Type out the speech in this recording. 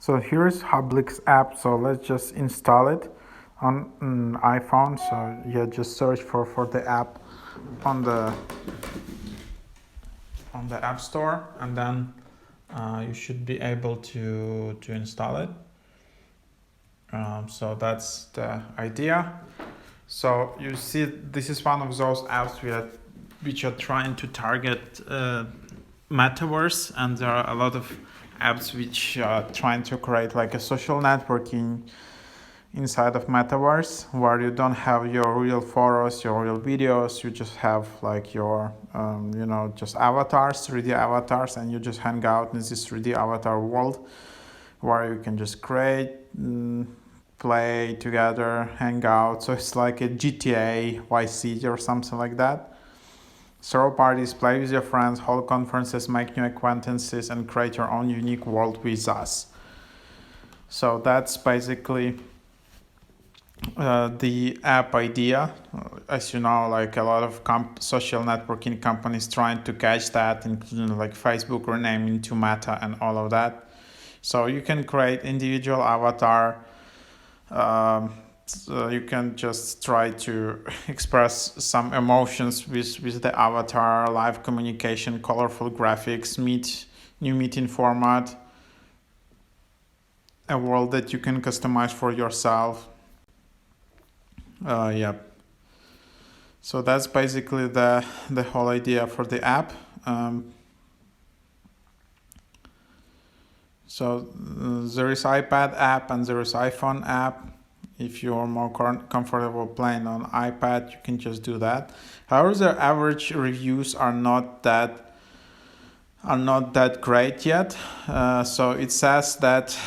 So here's HUBLIX app. So let's just install it on an iPhone. So yeah, just search for the app on the App Store, and then you should be able to install it. So that's the idea. So you see, this is one of those apps which are trying to target metaverse, and there are a lot of apps which are trying to create like a social networking inside of metaverse, where you don't have your real photos, your real videos. You just have like your just avatars, 3D avatars, and you just hang out in this 3D avatar world where you can just create, play together, hang out. So it's like a GTA Vice City or something like that. Throw parties, play with your friends, hold conferences, make new acquaintances, and create your own unique world with us. So that's basically the app idea. As you know, like a lot of social networking companies trying to catch that, including like Facebook renaming to Meta and all of that. So you can create individual avatar. So you can just try to express some emotions with the avatar, live communication, colorful graphics, new meeting format, a world that you can customize for yourself. Yep. So that's basically the whole idea for the app. So there is iPad app and there is iPhone app. If you're more comfortable playing on iPad, you can just do that. However, the average reviews are not that great yet. So it says that